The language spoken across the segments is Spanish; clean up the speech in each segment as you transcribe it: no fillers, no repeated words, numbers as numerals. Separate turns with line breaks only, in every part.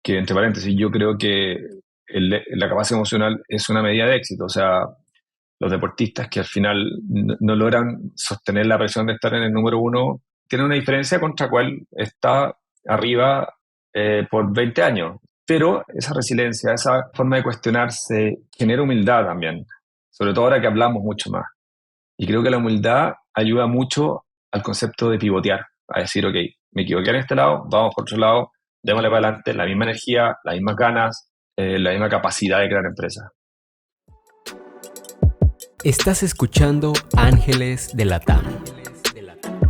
que entre paréntesis, yo creo que la capacidad emocional es una medida de éxito. O sea, los deportistas que al final no logran sostener la presión de estar en el número uno tienen una diferencia contra cual está arriba por 20 años. Pero esa resiliencia, esa forma de cuestionarse, genera humildad también, sobre todo ahora que hablamos mucho más. Y creo que la humildad ayuda mucho al concepto de pivotear, a decir, ok, me equivoqué en este lado, vamos por otro lado, démosle para adelante, la misma energía, las mismas ganas, la misma capacidad de crear empresas.
Estás escuchando Ángeles de Latam,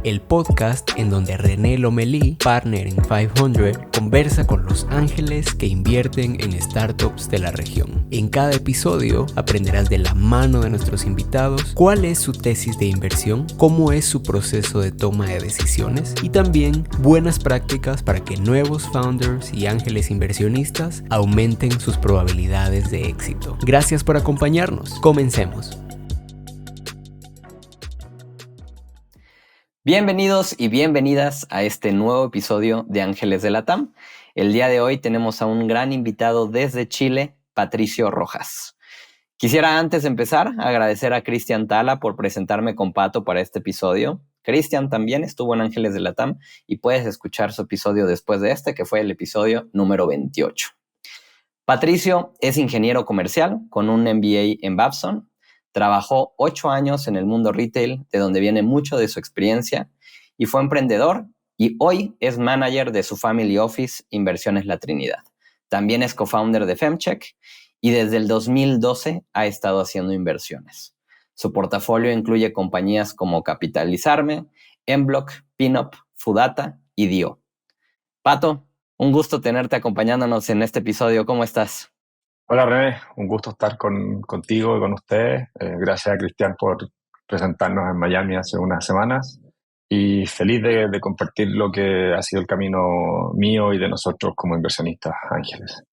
el podcast en donde René Lomelí, partner en 500, conversa con los ángeles que invierten en startups de la región. En cada episodio aprenderás de la mano de nuestros invitados cuál es su tesis de inversión, cómo es su proceso de toma de decisiones y también buenas prácticas para que nuevos founders y ángeles inversionistas aumenten sus probabilidades de éxito. Gracias por acompañarnos. Comencemos.
Bienvenidos y bienvenidas a este nuevo episodio de Ángeles de Latam. El día de hoy tenemos a un gran invitado desde Chile, Patricio Rojas. Quisiera antes de empezar agradecer a Cristian Tala por presentarme con Pato para este episodio. Cristian también estuvo en Ángeles de Latam y puedes escuchar su episodio después de este, que fue el episodio número 28. Patricio es ingeniero comercial con un MBA en Babson. Trabajó 8 años en el mundo retail, de donde viene mucho de su experiencia, y fue emprendedor y hoy es manager de su family office Inversiones La Trinidad. También es co-founder de Femcheck y desde el 2012 ha estado haciendo inversiones. Su portafolio incluye compañías como Capitalizarme, Emblock, Pinup, Fudata y Dio. Pato, un gusto tenerte acompañándonos en este episodio. ¿Cómo estás?
Hola René, un gusto estar contigo y con ustedes. Gracias a Cristian por presentarnos en Miami hace unas semanas y feliz de compartir lo que ha sido el camino mío y de nosotros como inversionistas ángeles.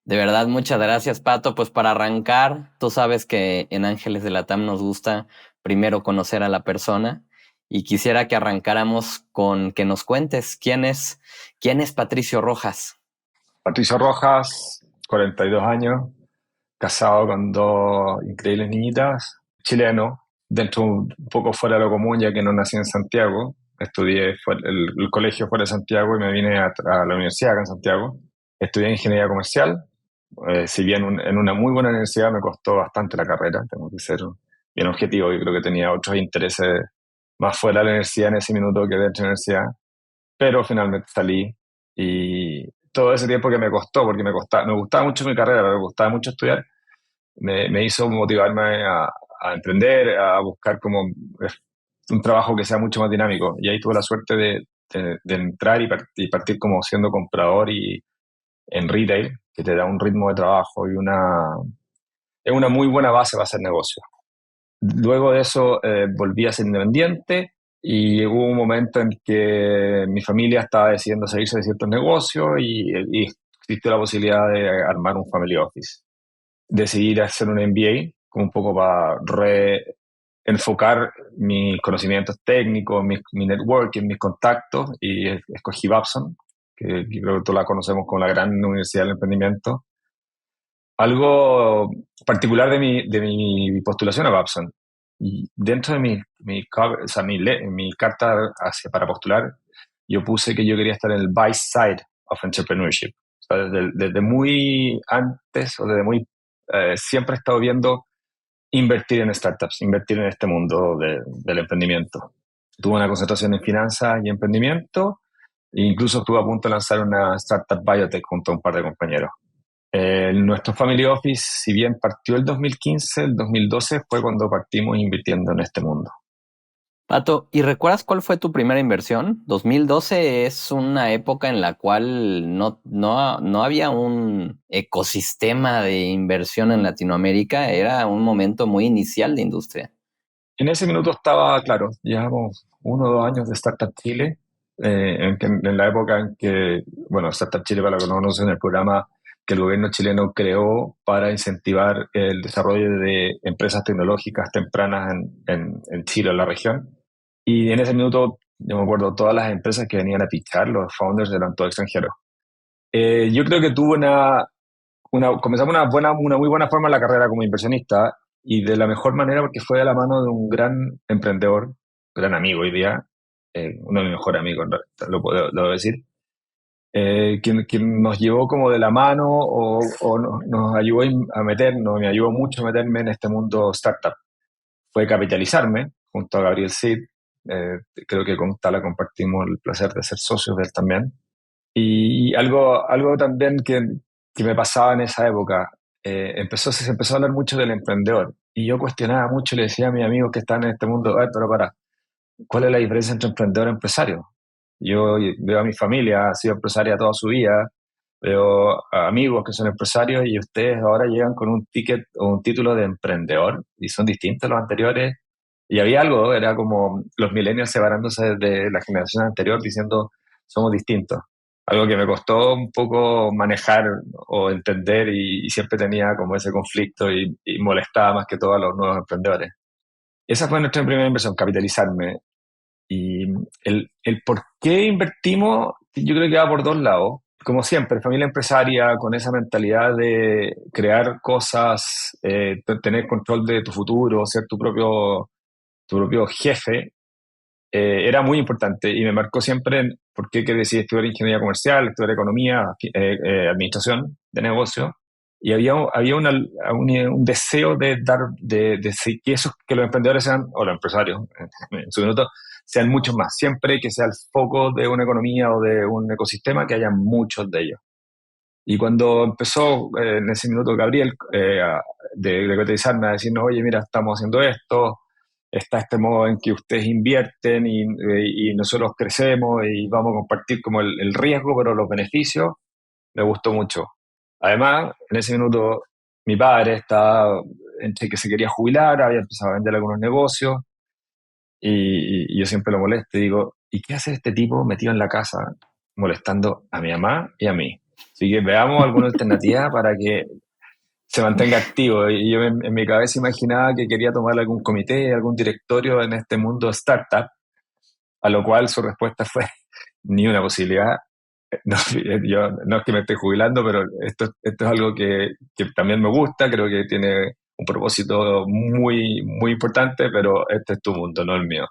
De verdad, muchas gracias, Pato. Pues para arrancar, tú sabes que en Ángeles de Latam nos gusta primero conocer a la persona y quisiera que arrancáramos con que nos cuentes quién es Patricio Rojas.
Patricio Rojas, 42 años, casado con dos increíbles niñitas, chileno, dentro un poco fuera de lo común ya que no nací en Santiago, estudié el colegio fuera de Santiago y me vine a la universidad acá en Santiago. Estudié ingeniería comercial, si bien en una muy buena universidad me costó bastante la carrera, tengo que ser bien objetivo, yo creo que tenía otros intereses más fuera de la universidad en ese minuto que dentro de la universidad, pero finalmente salí y todo ese tiempo que me costó, porque me gustaba mucho mi carrera, pero me gustaba mucho estudiar, me hizo motivarme a emprender, a buscar como un trabajo que sea mucho más dinámico. Y ahí tuve la suerte de entrar y partir como siendo comprador y en retail, que te da un ritmo de trabajo y es una muy buena base para hacer negocio. Luego de eso volví a ser independiente y hubo un momento en que mi familia estaba decidiendo salirse de ciertos negocios y existió la posibilidad de armar un family office. Decidí hacer un MBA como un poco para reenfocar mis conocimientos técnicos, mi networking, mis contactos y escogí Babson, que creo que todos la conocemos como la gran universidad del emprendimiento. Algo particular de mi postulación a Babson, y dentro de o sea, mi carta para postular, yo puse que yo quería estar en el buy side of entrepreneurship. O sea, desde muy antes o desde muy siempre he estado viendo invertir en startups, invertir en este mundo del emprendimiento. Tuve una concentración en finanzas y emprendimiento, e incluso estuve a punto de lanzar una startup biotech junto a un par de compañeros. Nuestro Family Office, si bien partió el 2015, el 2012 fue cuando partimos invirtiendo en este mundo.
Pato, ¿y recuerdas cuál fue tu primera inversión? 2012 es una época en la cual no había un ecosistema de inversión en Latinoamérica, era un momento muy inicial de industria.
En ese minuto estaba, claro, llevamos 1 o 2 años de Startup Chile, en la época en que, bueno, Startup Chile, para los que no conocen, el programa que el gobierno chileno creó para incentivar el desarrollo de empresas tecnológicas tempranas en Chile, en la región. Y en ese minuto, yo me acuerdo, todas las empresas que venían a pichar, los founders eran todos extranjeros. Yo creo que tuve comenzamos una muy buena forma la carrera como inversionista y de la mejor manera porque fue de la mano de un gran emprendedor, gran amigo hoy día, uno de mis mejores amigos, en realidad, lo debo decir, quien nos llevó como de la mano o nos ayudó a meternos, me ayudó mucho a meterme en este mundo startup. Fue capitalizarme junto a Gabriel Cid, eh, creo que con Tala compartimos el placer de ser socios de él también. Y algo también que me pasaba en esa época, se empezó a hablar mucho del emprendedor. Y yo cuestionaba mucho y le decía a mis amigos que están en este mundo, pero ¿cuál es la diferencia entre emprendedor y empresario? Yo veo a mi familia, ha sido empresaria toda su vida, veo a amigos que son empresarios y ustedes ahora llegan con un ticket o un título de emprendedor y son distintos a los anteriores. Y había algo, era como los millennials separándose de la generación anterior diciendo somos distintos. Algo que me costó un poco manejar o entender y siempre tenía como ese conflicto y molestaba más que todo a los nuevos emprendedores. Esa fue nuestra primera inversión, capitalizarme. Y el por qué invertimos, yo creo que va por dos lados. Como siempre, familia empresaria con esa mentalidad de crear cosas, tener control de tu futuro, ser tu propio jefe, era muy importante y me marcó siempre por qué que decidí estudiar ingeniería comercial, estudiar economía, administración de negocios. Y había un deseo de dar, que los emprendedores sean, o los empresarios en su minuto, sean muchos más. Siempre que sea el foco de una economía o de un ecosistema, que haya muchos de ellos. Y cuando empezó en ese minuto Gabriel de cotizarme a decirnos, oye, mira, estamos haciendo esto, está este modo en que ustedes invierten y nosotros crecemos y vamos a compartir como el riesgo, pero los beneficios, me gustó mucho. Además, en ese minuto mi padre estaba entre que se quería jubilar, había empezado a vender algunos negocios y yo siempre lo molesto y digo, ¿y qué hace este tipo metido en la casa molestando a mi mamá y a mí? Así que veamos alguna alternativa para que se mantenga activo. Y yo en mi cabeza imaginaba que quería tomar algún comité, algún directorio en este mundo startup, a lo cual su respuesta fue ni una posibilidad. No, yo no es que me esté jubilando, pero esto es algo que también me gusta, creo que tiene un propósito muy importante, pero este es tu mundo, no el mío.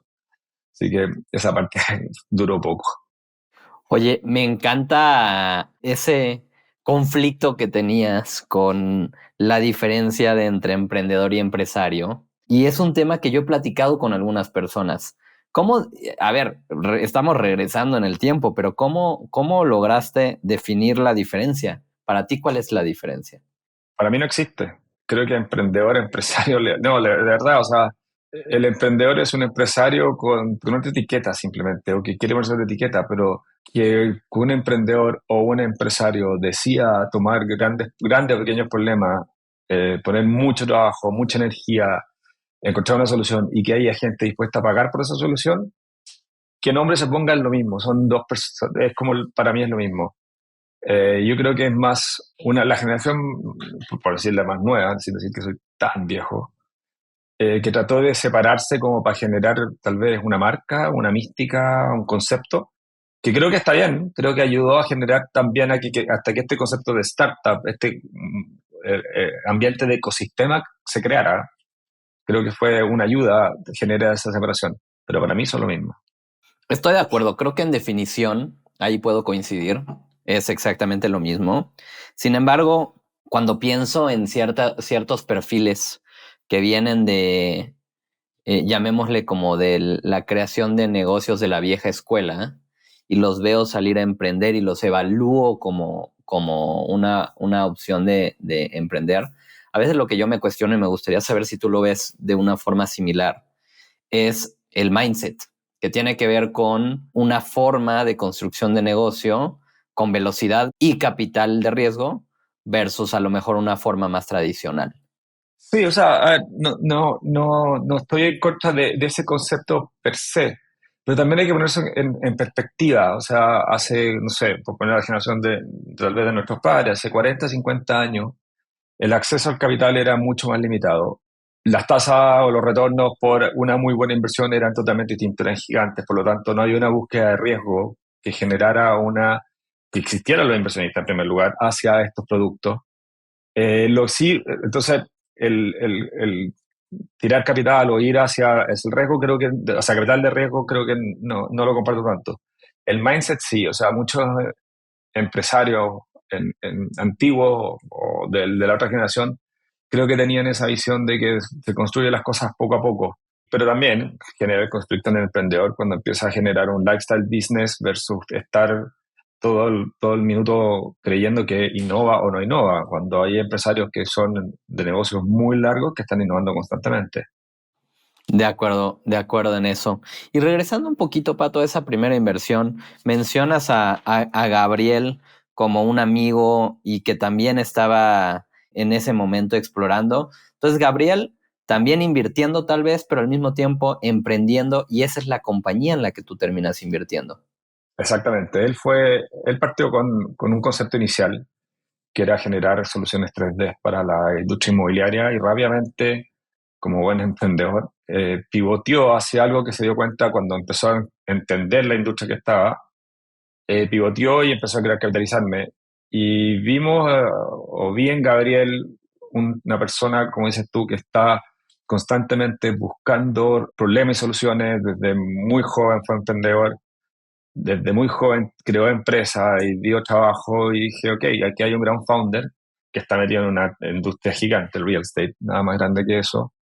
Así que esa parte duró poco.
Oye, me encanta ese conflicto que tenías con la diferencia de entre emprendedor y empresario. Y es un tema que yo he platicado con algunas personas. ¿Cómo, a ver, estamos regresando en el tiempo, pero cómo lograste definir la diferencia? Para ti, ¿cuál es la diferencia?
Para mí no existe. Creo que emprendedor, empresario, no, de verdad, o sea, el emprendedor es un empresario con otra etiqueta simplemente, o que quiere ponerse otra etiqueta, pero que un emprendedor o un empresario decida tomar grandes o pequeños problemas, poner mucho trabajo, mucha energía, encontrar una solución y que haya gente dispuesta a pagar por esa solución, que nombre se ponga en lo mismo, son dos personas, es como para mí es lo mismo. Yo creo que es más la generación, por decirla más nueva, sin decir que soy tan viejo, que trató de separarse como para generar tal vez una marca, una mística, un concepto, que creo que está bien, creo que ayudó a generar también hasta que este concepto de startup, ambiente de ecosistema se creara. Creo que fue una ayuda a generar esa separación, pero para mí son lo mismo.
Estoy de acuerdo, creo que en definición, ahí puedo coincidir, es exactamente lo mismo. Sin embargo, cuando pienso en ciertos perfiles que vienen de, llamémosle como de la creación de negocios de la vieja escuela, y los veo salir a emprender y los evalúo como una opción de emprender, a veces lo que yo me cuestiono y me gustaría saber si tú lo ves de una forma similar, es el mindset, que tiene que ver con una forma de construcción de negocio con velocidad y capital de riesgo versus a lo mejor una forma más tradicional.
Sí, o sea, a ver, no estoy en contra de ese concepto per se, pero también hay que ponerse en perspectiva. O sea, hace, no sé, por poner la generación tal vez de nuestros padres, hace 40, 50 años, el acceso al capital era mucho más limitado. Las tasas o los retornos por una muy buena inversión eran totalmente distintos, eran gigantes, por lo tanto no había una búsqueda de riesgo que generara una que existieran los inversionistas en primer lugar hacia estos productos. Entonces, el tirar capital o ir hacia el riesgo, creo que, o sea, capital de riesgo, creo que no lo comparto tanto. El mindset sí, o sea, muchos empresarios antiguos o de la otra generación, creo que tenían esa visión de que se construyen las cosas poco a poco. Pero también genera el conflicto en el emprendedor cuando empieza a generar un lifestyle business versus estar todo el minuto creyendo que innova o no innova, cuando hay empresarios que son de negocios muy largos que están innovando constantemente.
De acuerdo en eso. Y regresando un poquito, Pato, a esa primera inversión, mencionas a Gabriel como un amigo y que también estaba en ese momento explorando. Entonces, Gabriel también invirtiendo tal vez, pero al mismo tiempo emprendiendo, y esa es la compañía en la que tú terminas invirtiendo.
Exactamente. Él partió con un concepto inicial, que era generar soluciones 3D para la industria inmobiliaria y rápidamente, como buen emprendedor, pivoteó hacia algo que se dio cuenta cuando empezó a entender la industria que estaba, pivoteó y empezó a querer capitalizarme. Y vi en Gabriel una persona, como dices tú, que está constantemente buscando problemas y soluciones. Desde muy joven fue emprendedor, desde muy joven creó empresa y dio trabajo y dije, ok, aquí hay un gran founder que está metido en una industria gigante, el real estate, nada más grande que eso,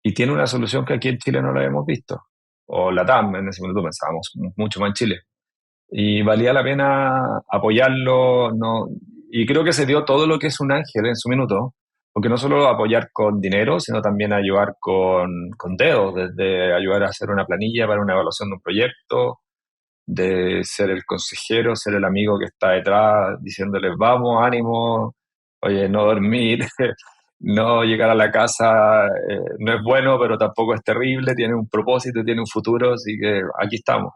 y tiene una solución que aquí en Chile no la hemos visto, o la TAM, en ese momento pensábamos mucho más en Chile. Y valía la pena apoyarlo, no, y creo que se dio todo lo que es un ángel en su minuto, porque no solo apoyar con dinero, sino también ayudar con dedos, desde ayudar a hacer una planilla para una evaluación de un proyecto, de ser el consejero, ser el amigo que está detrás, diciéndoles, vamos, ánimo, oye, no dormir, no llegar a la casa, no es bueno, pero tampoco es terrible, tiene un propósito, tiene un futuro, así que aquí estamos.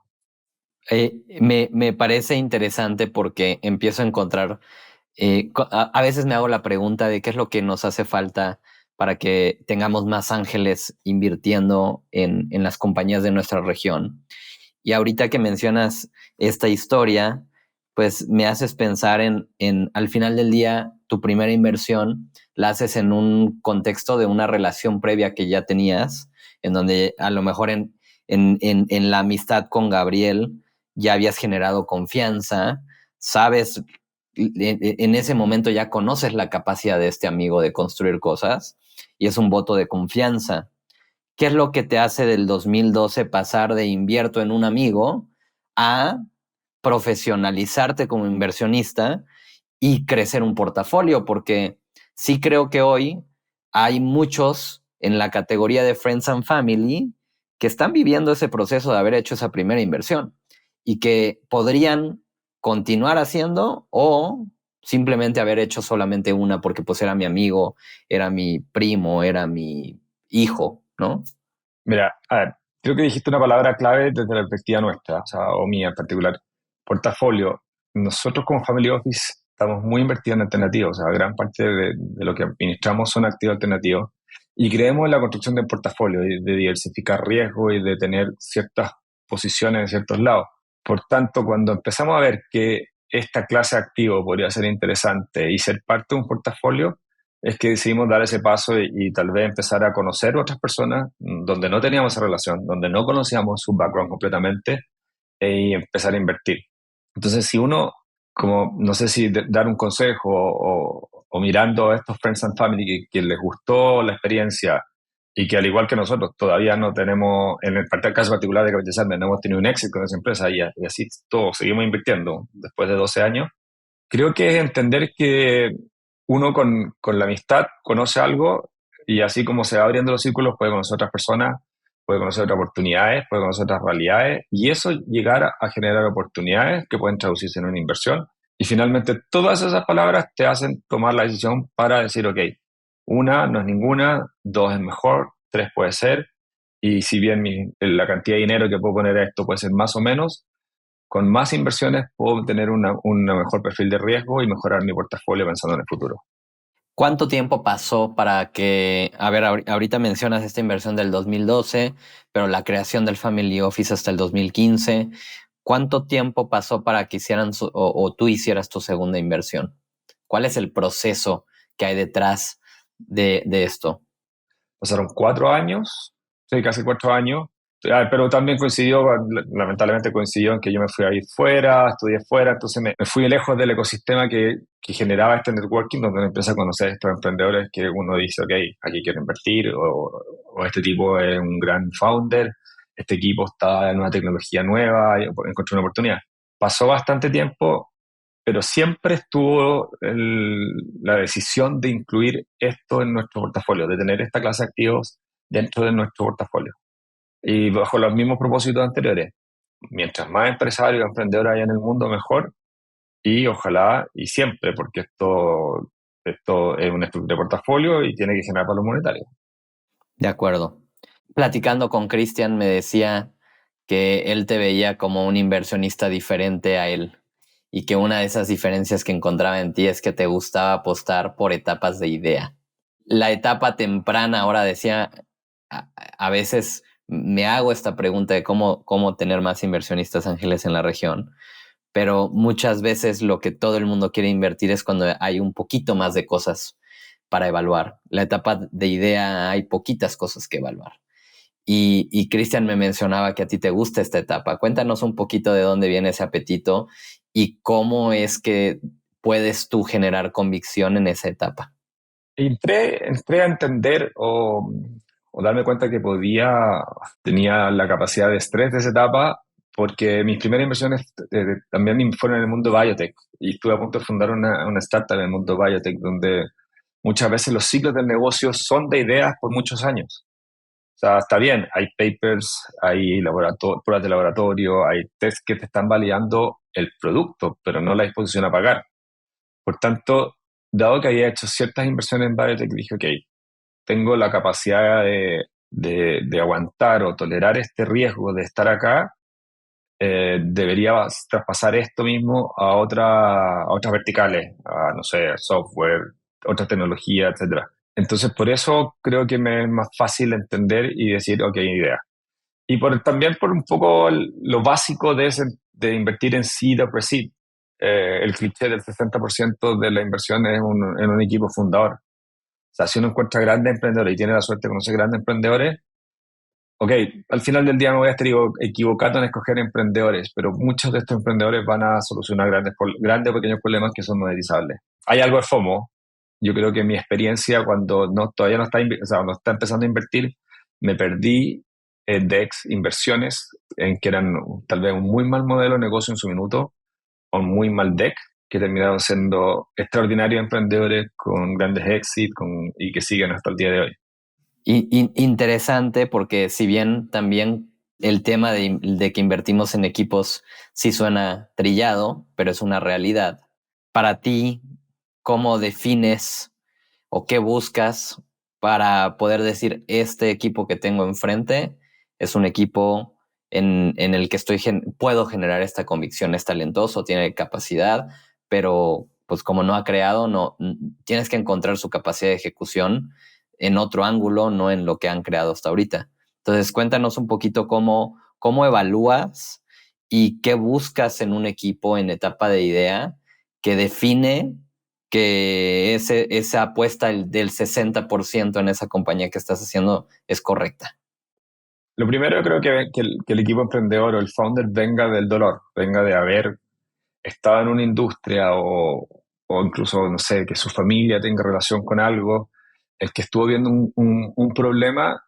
Me parece interesante porque empiezo a encontrar, a veces me hago la pregunta de qué es lo que nos hace falta para que tengamos más ángeles invirtiendo en las compañías de nuestra región. Y ahorita que mencionas esta historia, pues me haces pensar en al final del día, tu primera inversión la haces en un contexto de una relación previa que ya tenías, en donde a lo mejor en la amistad con Gabriel ya habías generado confianza, sabes, en ese momento ya conoces la capacidad de este amigo de construir cosas y es un voto de confianza. ¿Qué es lo que te hace del 2012 pasar de invierto en un amigo a profesionalizarte como inversionista y crecer un portafolio? Porque sí creo que hoy hay muchos en la categoría de Friends and Family que están viviendo ese proceso de haber hecho esa primera inversión y que podrían continuar haciendo o simplemente haber hecho solamente una porque pues era mi amigo, era mi primo, era mi hijo, ¿no?
Mira, a ver, creo que dijiste una palabra clave desde la perspectiva nuestra, o sea, o mía en particular, portafolio. Nosotros como Family Office estamos muy invertidos en alternativos, o sea, gran parte de lo que administramos son activos alternativos y creemos en la construcción del portafolio, de diversificar riesgo y de tener ciertas posiciones en ciertos lados. Por tanto, cuando empezamos a ver que esta clase de activo podría ser interesante y ser parte de un portafolio, es que decidimos dar ese paso y tal vez empezar a conocer otras personas donde no teníamos esa relación, donde no conocíamos su background completamente y empezar a invertir. Entonces, si uno, como no sé si dar un consejo o mirando a estos Friends and Family que les gustó la experiencia y que al igual que nosotros todavía no tenemos, en el caso particular de Capital Sandler, no hemos tenido un éxito con esa empresa y así todos seguimos invirtiendo después de 12 años, creo que es entender que uno con la amistad conoce algo y así como se va abriendo los círculos puede conocer otras personas, puede conocer otras oportunidades, puede conocer otras realidades y eso llegar a generar oportunidades que pueden traducirse en una inversión. Y finalmente todas esas palabras te hacen tomar la decisión para decir, ok, una no es ninguna, dos es mejor, tres puede ser, y si bien la cantidad de dinero que puedo poner a esto puede ser más o menos, con más inversiones puedo tener un mejor perfil de riesgo y mejorar mi portafolio pensando en el futuro.
¿Cuánto tiempo pasó para que, a ver, ahorita mencionas esta inversión del 2012, pero la creación del Family Office hasta el 2015? ¿cuánto tiempo pasó para que hicieran o tú hicieras tu segunda inversión? ¿Cuál es el proceso que hay detrás de esto?
Pasaron 4 años, sí, casi 4 años, pero también coincidió, lamentablemente coincidió en que yo me fui a ir fuera, estudié fuera, entonces me fui lejos del ecosistema que generaba este networking, donde uno empieza a conocer a estos emprendedores que uno dice, ok, aquí quiero invertir, o este tipo es un gran founder, este equipo está en una tecnología nueva, y encontré una oportunidad. Pasó bastante tiempo, pero siempre estuvo la decisión de incluir esto en nuestro portafolio, de tener esta clase de activos dentro de nuestro portafolio. Y bajo los mismos propósitos anteriores. Mientras más empresarios y emprendedores haya en el mundo, mejor. Y ojalá, y siempre, porque esto es una estructura de portafolio y tiene que generar valor monetario.
De acuerdo. Platicando con Cristian me decía que él te veía como un inversionista diferente a él y que una de esas diferencias que encontraba en ti es que te gustaba apostar por etapas de idea. La etapa temprana, ahora decía, a veces me hago esta pregunta de cómo tener más inversionistas ángeles en la región, pero muchas veces lo que todo el mundo quiere invertir es cuando hay un poquito más de cosas para evaluar. La etapa de idea hay poquitas cosas que evaluar. Y Cristian me mencionaba que a ti te gusta esta etapa. Cuéntanos un poquito de dónde viene ese apetito y cómo es que puedes tú generar convicción en esa etapa.
Entré a entender o darme cuenta que tenía la capacidad de estrés de esa etapa, porque mis primeras inversiones también fueron en el mundo biotech, y estuve a punto de fundar una startup en el mundo biotech, donde muchas veces los ciclos del negocio son de ideas por muchos años. O sea, está bien, hay papers, hay pruebas de laboratorio, hay tests que te están validando el producto, pero no la disposición a pagar. Por tanto, dado que había hecho ciertas inversiones en biotech, dije, ok, tengo la capacidad de aguantar o tolerar este riesgo de estar acá, debería traspasar esto mismo a otras verticales, a, no sé, software, otra tecnología, etcétera. Entonces, por eso creo que me es más fácil entender y decir, ok, idea. Y también por un poco lo básico de invertir en seed o pre-seed. El cliché del 60% de la inversión es en un equipo fundador. O sea, si uno encuentra grandes emprendedores y tiene la suerte de conocer grandes emprendedores, ok, al final del día me voy a estar equivocando en escoger emprendedores, pero muchos de estos emprendedores van a solucionar grandes o pequeños problemas que son monetizables. Hay algo de FOMO. Yo creo que mi experiencia cuando todavía no está, o sea, no está empezando a invertir, me perdí de inversiones en que eran tal vez un muy mal modelo de negocio en su minuto, o un muy mal deck, que terminaron siendo extraordinarios emprendedores con grandes exits y que siguen hasta el día de hoy.
Interesante porque si bien también el tema de que invertimos en equipos sí suena trillado, pero es una realidad. Para ti, ¿cómo defines o qué buscas para poder decir este equipo que tengo enfrente es un equipo en el que puedo generar esta convicción, es talentoso, tiene capacidad, pero pues como no ha creado, no tienes que encontrar su capacidad de ejecución en otro ángulo, no en lo que han creado hasta ahorita. Entonces, cuéntanos un poquito cómo evalúas y qué buscas en un equipo en etapa de idea que define que esa apuesta del 60% en esa compañía que estás haciendo es correcta.
Lo primero, creo que el equipo emprendedor o el founder venga del dolor, venga de haber estado en una industria o incluso, no sé, que su familia tenga relación con algo, el que estuvo viendo un problema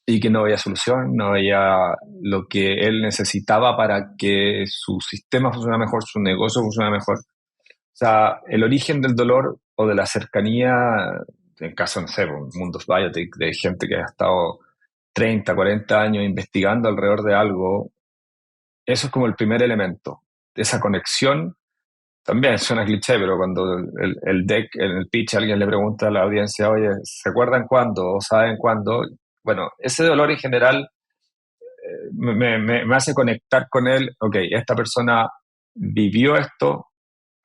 y que no veía solución, no veía lo que él necesitaba para que su sistema funcionara mejor, su negocio funcionara mejor. O sea, el origen del dolor o de la cercanía, en caso, no sé, mundos biotech, de gente que ha estado 30, 40 años investigando alrededor de algo, eso es como el primer elemento. Esa conexión, también suena cliché, pero cuando el deck, en el pitch, alguien le pregunta a la audiencia, oye, ¿se acuerdan cuándo o saben cuándo? Bueno, ese dolor en general me hace conectar con él. Ok, esta persona vivió esto,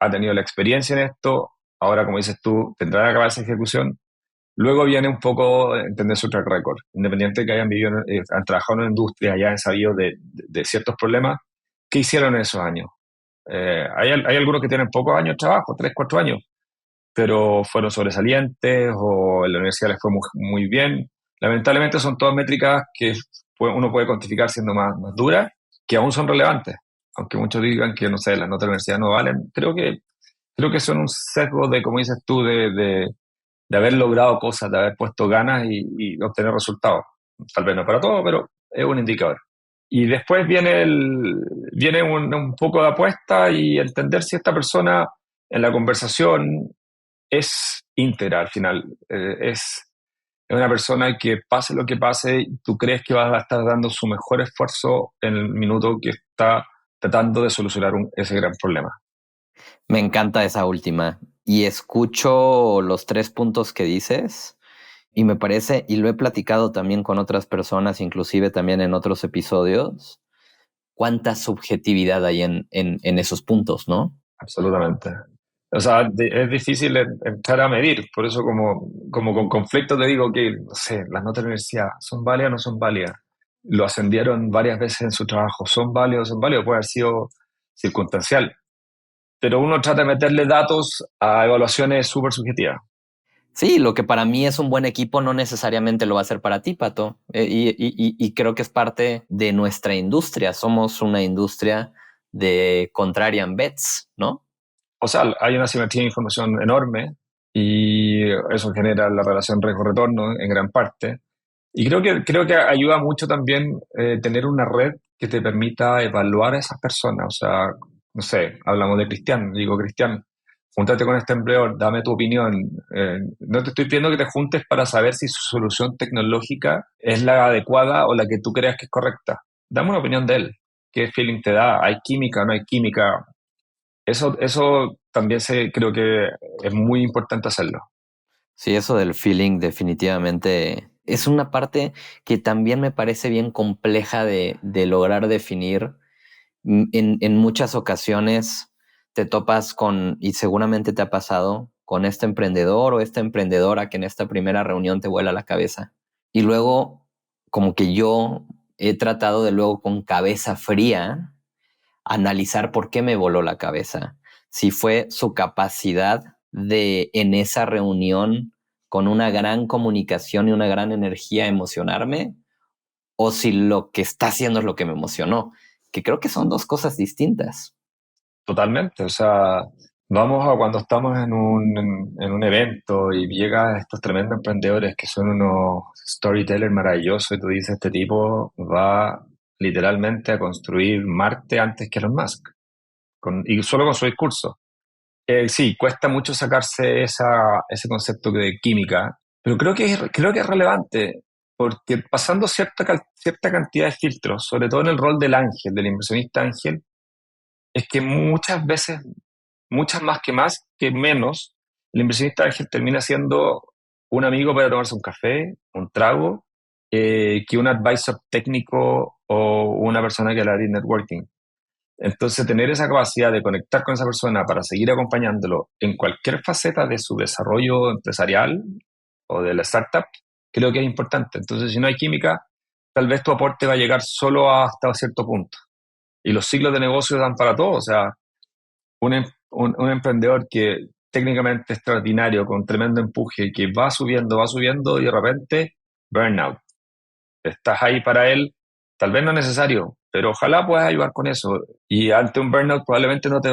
ha tenido la experiencia en esto, ahora, como dices tú, tendrá que acabar esa ejecución. Luego viene un poco entender su track record. Independiente de que hayan vivido, han trabajado en una industria, ya han sabido de ciertos problemas, ¿qué hicieron en esos años? Hay algunos que tienen pocos años de trabajo, 3, 4 años, pero fueron sobresalientes o en la universidad les fue muy bien. Lamentablemente son todas métricas que uno puede cuantificar siendo más duras, que aún son relevantes. Aunque muchos digan que, no sé, las notas de la universidad no valen, creo que son un sesgo de, como dices tú, de haber logrado cosas, de haber puesto ganas y obtener resultados. Tal vez no para todo, pero es un indicador. Y después viene un poco de apuesta y entender si esta persona en la conversación es íntegra al final. Es una persona que pase lo que pase, tú crees que va a estar dando su mejor esfuerzo en el minuto que está tratando de solucionar ese gran problema.
Me encanta esa última. Y escucho los 3 puntos que dices y me parece, y lo he platicado también con otras personas, inclusive también en otros episodios, cuánta subjetividad hay en esos puntos, ¿no?
Absolutamente. O sea, es difícil entrar a medir, por eso como con conflicto te digo que, no sé, las notas de la universidad, ¿son válidas o no son válidas? Lo ascendieron varias veces en su trabajo, ¿son válidos o son válidos? Puede haber sido circunstancial, pero uno trata de meterle datos a evaluaciones súper subjetivas.
Sí, lo que para mí es un buen equipo no necesariamente lo va a ser para ti, Pato. Y creo que es parte de nuestra industria. Somos una industria de contrarian bets, ¿no?
O sea, hay una simetría de información enorme y eso genera la relación riesgo-retorno en gran parte. Y creo que ayuda mucho también tener una red que te permita evaluar a esas personas. O sea, no sé, hablamos de Cristian, digo, Cristian, júntate con este empleador, dame tu opinión. No te estoy pidiendo que te juntes para saber si su solución tecnológica es la adecuada o la que tú creas que es correcta. Dame una opinión de él. ¿Qué feeling te da? ¿Hay química? ¿No hay química? Eso también creo que es muy importante hacerlo.
Sí, eso del feeling definitivamente es una parte que también me parece bien compleja de lograr definir. En muchas ocasiones te topas con, y seguramente te ha pasado, con este emprendedor o esta emprendedora que en esta primera reunión te vuela la cabeza. Y luego, como que yo he tratado de luego con cabeza fría analizar por qué me voló la cabeza. Si fue su capacidad de en esa reunión con una gran comunicación y una gran energía emocionarme, o si lo que está haciendo es lo que me emocionó, que creo que son dos cosas distintas.
Totalmente, o sea, vamos a cuando estamos en un evento y llegan estos tremendos emprendedores que son unos storytellers maravillosos y tú dices, este tipo va literalmente a construir Marte antes que Elon Musk, y solo con su discurso. Sí, cuesta mucho sacarse ese concepto de química, pero creo que es relevante, porque pasando cierta cantidad de filtros, sobre todo en el rol del ángel, del inversionista ángel, es que muchas veces, muchas más que menos, el inversionista ángel termina siendo un amigo para tomarse un café, un trago, que un advisor técnico o una persona que le haría networking. Entonces, tener esa capacidad de conectar con esa persona para seguir acompañándolo en cualquier faceta de su desarrollo empresarial o de la startup, creo que es importante. Entonces, si no hay química, tal vez tu aporte va a llegar solo hasta cierto punto. Y los ciclos de negocio dan para todo. O sea, un emprendedor que técnicamente extraordinario, con tremendo empuje, que va subiendo y de repente, burnout. Estás ahí para él, tal vez no es necesario, pero ojalá puedas ayudar con eso. Y ante un burnout probablemente no te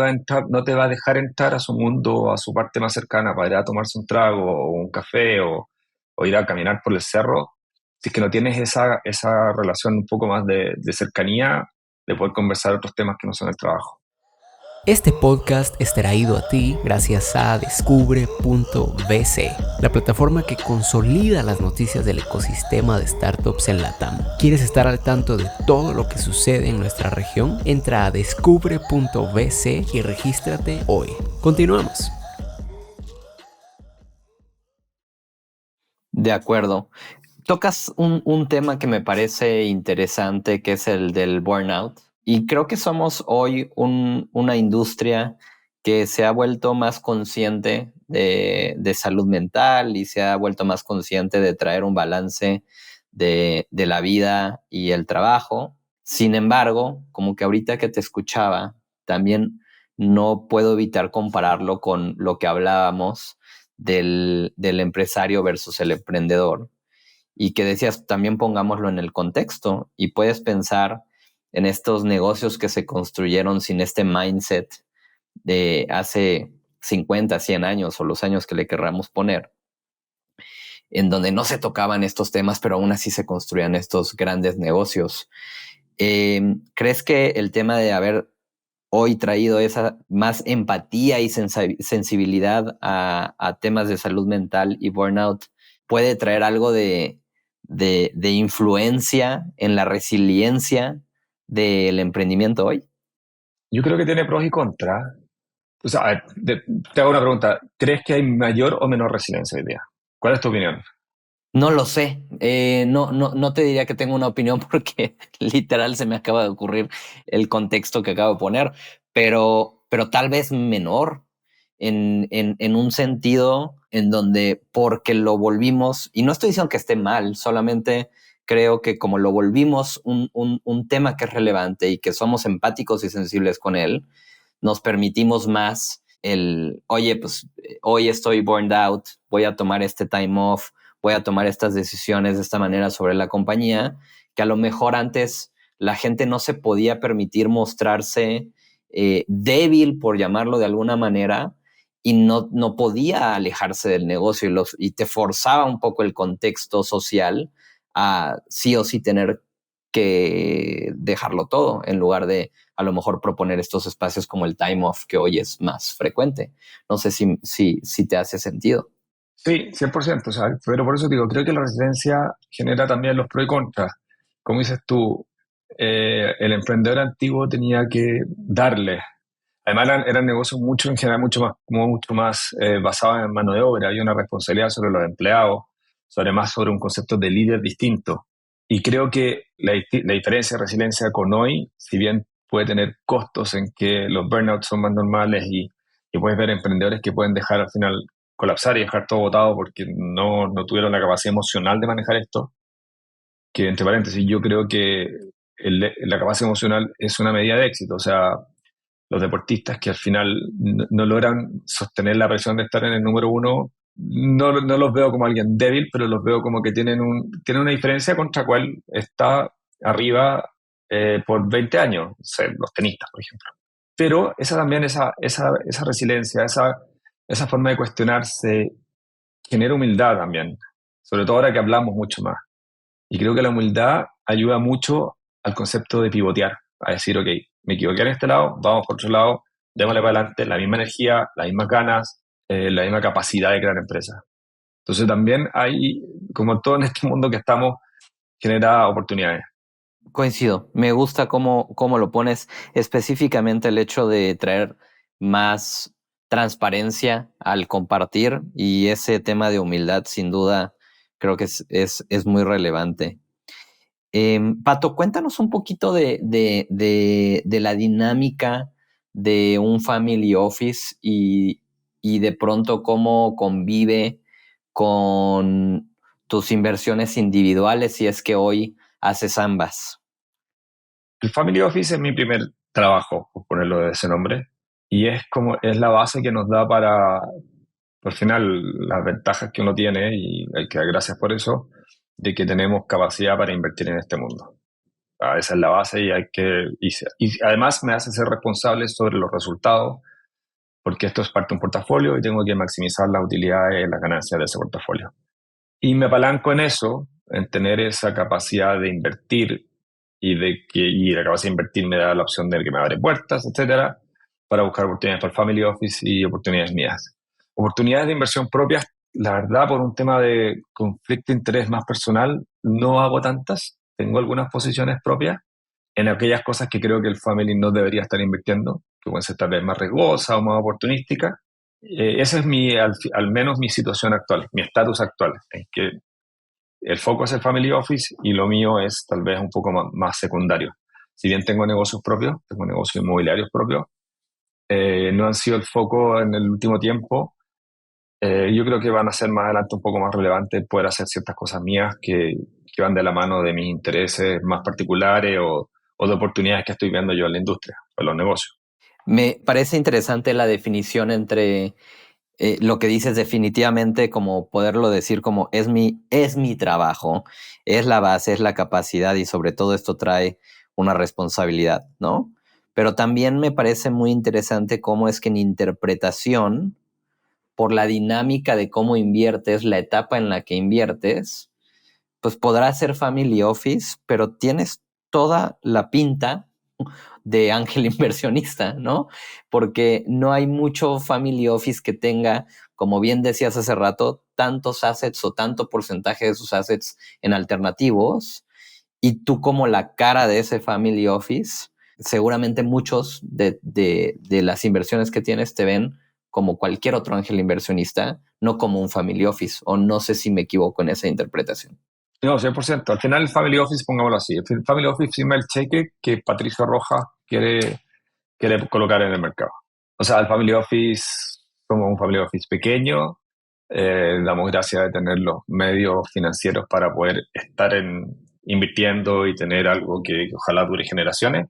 va a dejar entrar a su mundo, a su parte más cercana para ir a tomarse un trago o un café o ir a caminar por el cerro. Si es que no tienes esa relación un poco más de cercanía, de poder conversar otros temas que no son el trabajo.
Este podcast es traído a ti gracias a Descubre.vc, la plataforma que consolida las noticias del ecosistema de startups en LATAM. ¿Quieres estar al tanto de todo lo que sucede en nuestra región? Entra a Descubre.vc y regístrate hoy. Continuamos.
De acuerdo. Tocas un tema que me parece interesante, que es el del burnout. Y creo que somos hoy una industria que se ha vuelto más consciente de salud mental y se ha vuelto más consciente de traer un balance de la vida y el trabajo. Sin embargo, como que ahorita que te escuchaba, también no puedo evitar compararlo con lo que hablábamos del empresario versus el emprendedor. Y que decías, también pongámoslo en el contexto y puedes pensar en estos negocios que se construyeron sin este mindset de hace 50, 100 años o los años que le querramos poner, en donde no se tocaban estos temas, pero aún así se construían estos grandes negocios. ¿Crees que el tema de haber hoy traído esa más empatía y sensibilidad a temas de salud mental y burnout puede traer algo de influencia en la resiliencia del emprendimiento hoy?
Yo creo que tiene pros y contras. O sea, a ver, te hago una pregunta. ¿Crees que hay mayor o menor resiliencia hoy día? ¿Cuál es tu opinión?
No lo sé. No te diría que tengo una opinión porque literal se me acaba de ocurrir el contexto que acabo de poner, pero tal vez menor en un sentido en donde porque lo volvimos, y no estoy diciendo que esté mal, solamente creo que como lo volvimos un tema que es relevante y que somos empáticos y sensibles con él, nos permitimos más oye, pues hoy estoy burned out, voy a tomar este time off, voy a tomar estas decisiones de esta manera sobre la compañía, que a lo mejor antes la gente no se podía permitir mostrarse débil, por llamarlo de alguna manera, y no podía alejarse del negocio y te forzaba un poco el contexto social a sí o sí tener que dejarlo todo en lugar de a lo mejor proponer estos espacios como el time off que hoy es más frecuente. No sé si te hace sentido.
Sí, 100%, ¿sabes? Pero por eso digo, creo que la resiliencia genera también los pros y contras. Como dices tú, el emprendedor antiguo tenía que darle. Además, eran negocios mucho, en general, mucho más basados en mano de obra. Había una responsabilidad sobre los empleados, sobre un concepto de líder distinto. Y creo que la diferencia de resiliencia con hoy, si bien puede tener costos en que los burnouts son más normales y puedes ver emprendedores que pueden dejar al final colapsar y dejar todo botado porque no tuvieron la capacidad emocional de manejar esto, que entre paréntesis yo creo que la capacidad emocional es una medida de éxito. O sea, los deportistas que al final no logran sostener la presión de estar en el número uno, no los veo como alguien débil, pero los veo como que tienen una diferencia contra cual está arriba por 20 años, o sea, los tenistas, por ejemplo. Pero esa resiliencia, esa forma de cuestionarse, genera humildad también, sobre todo ahora que hablamos mucho más. Y creo que la humildad ayuda mucho al concepto de pivotear, a decir, ok, me equivoqué en este lado, vamos por otro lado, démosle para adelante, la misma energía, las mismas ganas, la misma capacidad de crear empresas. Entonces también hay, como todo en este mundo que estamos, genera oportunidades.
Coincido. Me gusta cómo lo pones, específicamente el hecho de traer más transparencia al compartir y ese tema de humildad, sin duda, creo que es muy relevante. Pato, cuéntanos un poquito de la dinámica de un family office y de pronto cómo convive con tus inversiones individuales si es que hoy haces ambas.
El Family Office es mi primer trabajo, por ponerlo de ese nombre, y es la base que nos da para, al final, las ventajas que uno tiene, y hay que dar gracias por eso, de que tenemos capacidad para invertir en este mundo. Esa es la base y y además me hace ser responsable sobre los resultados, porque esto es parte de un portafolio y tengo que maximizar las utilidades y las ganancias de ese portafolio. Y me apalanco en eso, en tener esa capacidad de invertir y la capacidad de invertir me da la opción de que me abre puertas, etcétera, para buscar oportunidades para el Family Office y oportunidades mías. Oportunidades de inversión propias, la verdad, por un tema de conflicto de interés más personal, no hago tantas. Tengo algunas posiciones propias en aquellas cosas que creo que el family no debería estar invirtiendo, que pueden ser tal vez más riesgosas o más oportunísticas. Esa es al menos mi situación actual, mi estatus actual, en que el foco es el family office y lo mío es tal vez un poco más secundario. Si bien tengo negocios propios, tengo negocios inmobiliarios propios, no han sido el foco en el último tiempo. Yo creo que van a ser más adelante un poco más relevantes poder hacer ciertas cosas mías que van de la mano de mis intereses más particulares o de oportunidades que estoy viendo yo en la industria, en los negocios.
Me parece interesante la definición entre lo que dices definitivamente, como poderlo decir como es mi trabajo, es la base, es la capacidad y sobre todo esto trae una responsabilidad, ¿no? Pero también me parece muy interesante cómo es que en interpretación, por la dinámica de cómo inviertes, la etapa en la que inviertes, pues podrás ser family office, pero tienes toda la pinta de ángel inversionista, ¿no? Porque no hay mucho family office que tenga, como bien decías hace rato, tantos assets o tanto porcentaje de sus assets en alternativos, y tú como la cara de ese family office, seguramente muchos de las inversiones que tienes te ven como cualquier otro ángel inversionista, no como un family office, o no sé si me equivoco en esa interpretación.
No, 100%. Al final el Family Office, pongámoslo así, el Family Office firma el cheque que Patricio Rojas quiere colocar en el mercado. O sea, el Family Office, como un Family Office pequeño, damos gracias de tener los medios financieros para poder estar invirtiendo y tener algo que ojalá dure generaciones,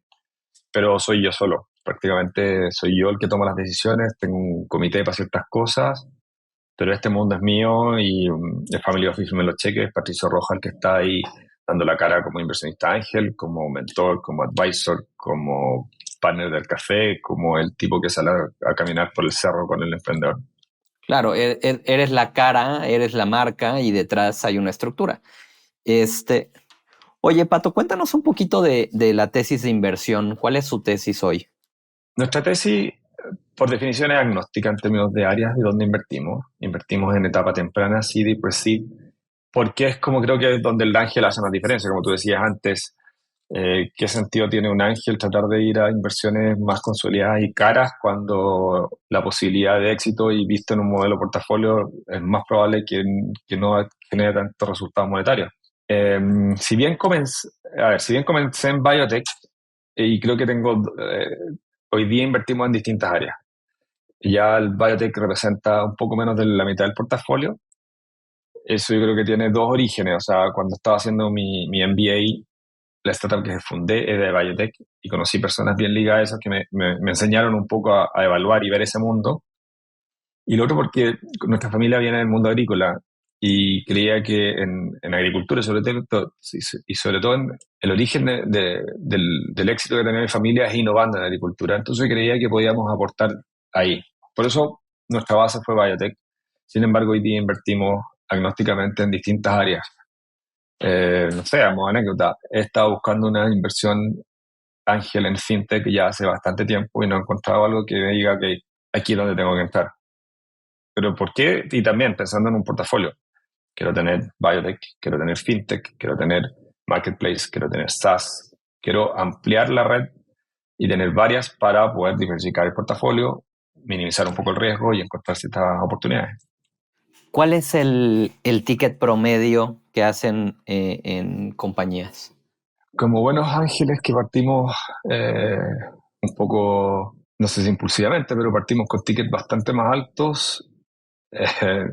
pero soy yo solo. Prácticamente soy yo el que toma las decisiones, tengo un comité para ciertas cosas, pero este mundo es mío y el Family Office me lo cheque, es Patricio Rojas el que está ahí dando la cara como inversionista ángel, como mentor, como advisor, como partner del café, como el tipo que sale a caminar por el cerro con el emprendedor.
Claro, eres la cara, eres la marca y detrás hay una estructura. Este, Oye, Pato, cuéntanos un poquito de la tesis de inversión. ¿Cuál es su tesis hoy?
Nuestra tesis, por definición, es agnóstica en términos de áreas de donde invertimos. Invertimos en etapa temprana, seed y pre-seed, porque es como creo que es donde el ángel hace más diferencia, como tú decías antes. ¿Qué sentido tiene un ángel tratar de ir a inversiones más consolidadas y caras cuando la posibilidad de éxito y visto en un modelo portafolio es más probable que no genere tantos resultados monetarios? Eh, si bien si bien comencé en biotech y creo que hoy día invertimos en distintas áreas. Ya el biotech representa un poco menos de la mitad del portafolio. Eso yo creo que tiene dos orígenes. O sea, cuando estaba haciendo mi MBA, la startup que fundé es de biotech y conocí personas bien ligadas a eso que me enseñaron un poco a evaluar y ver ese mundo. Y lo otro porque nuestra familia viene del mundo agrícola y creía que en agricultura, y sobre todo en el origen del éxito que tenía mi familia es innovando en agricultura. Entonces creía que podíamos aportar ahí. Por eso nuestra base fue biotech. Sin embargo, hoy día invertimos agnósticamente en distintas áreas. No sé, como anécdota, he estado buscando una inversión ángel en fintech ya hace bastante tiempo y no he encontrado algo que me diga que aquí es donde tengo que entrar. Pero ¿por qué? Y también pensando en un portafolio. Quiero tener biotech, quiero tener fintech, quiero tener marketplace, quiero tener SaaS. Quiero ampliar la red y tener varias para poder diversificar el portafolio, minimizar un poco el riesgo y encontrar ciertas oportunidades.
¿Cuál es el ticket promedio que hacen en compañías?
Como buenos ángeles que partimos eh, un poco, no sé si impulsivamente, pero partimos con tickets bastante más altos,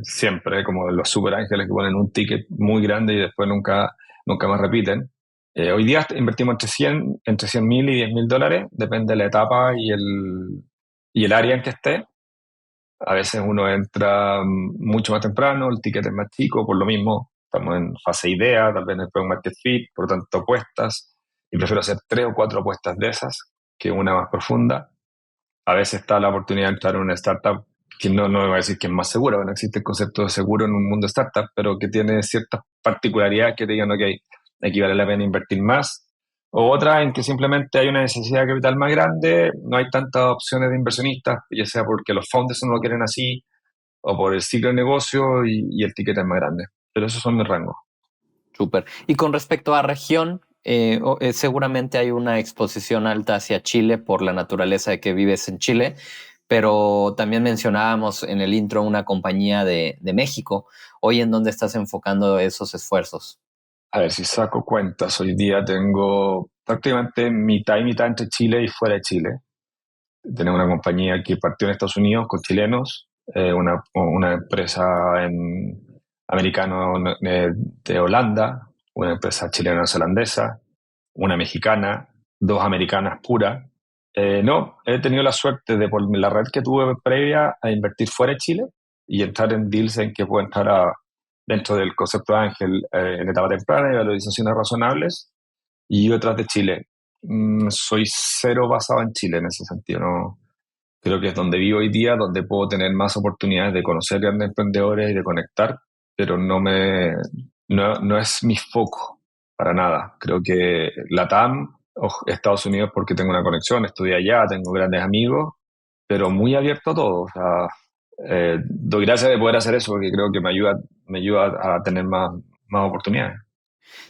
siempre, como los super ángeles que ponen un ticket muy grande y después nunca más repiten. Hoy día invertimos entre 100.000 y 10.000 dólares, depende de la etapa y el área en que esté. A veces uno entra mucho más temprano, el ticket es más chico, por lo mismo estamos en fase idea, tal vez después un market fit, por lo tanto apuestas, y prefiero hacer 3 o 4 apuestas de esas que una más profunda. A veces está la oportunidad de entrar en una startup que no voy a decir que es más segura, no existe el concepto de seguro en un mundo startup, pero que tiene ciertas particularidades que te digan, ok, aquí vale la pena invertir más. O otra en que simplemente hay una necesidad de capital más grande, no hay tantas opciones de inversionistas, ya sea porque los founders no lo quieren así, o por el ciclo de negocio y el ticket es más grande. Pero esos son mis rangos.
Súper. Y con respecto a región, seguramente hay una exposición alta hacia Chile por la naturaleza de que vives en Chile, pero también mencionábamos en el intro una compañía de México. Hoy, ¿en dónde estás enfocando esos esfuerzos?
A ver, si saco cuentas, hoy día tengo prácticamente mitad y mitad entre Chile y fuera de Chile. Tenemos una compañía que partió en Estados Unidos con chilenos, una empresa americano de Holanda, una empresa chileno-neozelandesa, una mexicana, dos americanas puras. No, he tenido la suerte de, por la red que tuve previa, a invertir fuera de Chile y entrar en deals en que puedo entrar dentro del concepto de ángel en etapa temprana y valorizaciones razonables y otras de Chile. Soy cero basado en Chile en ese sentido, ¿no? Creo que es donde vivo hoy día, donde puedo tener más oportunidades de conocer grandes emprendedores y de conectar, pero no es mi foco para nada. Creo que LATAM, o Estados Unidos, porque tengo una conexión, estudié allá, tengo grandes amigos, pero muy abierto a todo. O sea, doy gracias de poder hacer eso porque creo que me ayuda a tener más oportunidades.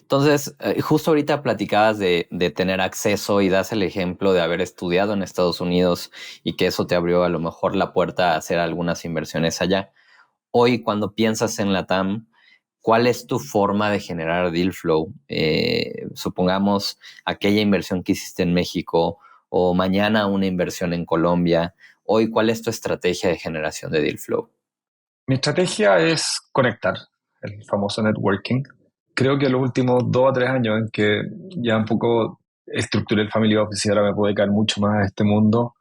Entonces, justo ahorita platicabas de tener acceso y das el ejemplo de haber estudiado en Estados Unidos y que eso te abrió a lo mejor la puerta a hacer algunas inversiones allá. Hoy, cuando piensas en la TAM, ¿cuál es tu forma de generar deal flow? Supongamos aquella inversión que hiciste en México o mañana una inversión en Colombia. Hoy, ¿cuál es tu estrategia de generación de deal flow?
Mi estrategia es conectar, el famoso networking. Creo que los últimos 2 o 3 años en que ya un poco estructuré el Family Office y ahora me puedo dedicar mucho más a este mundo,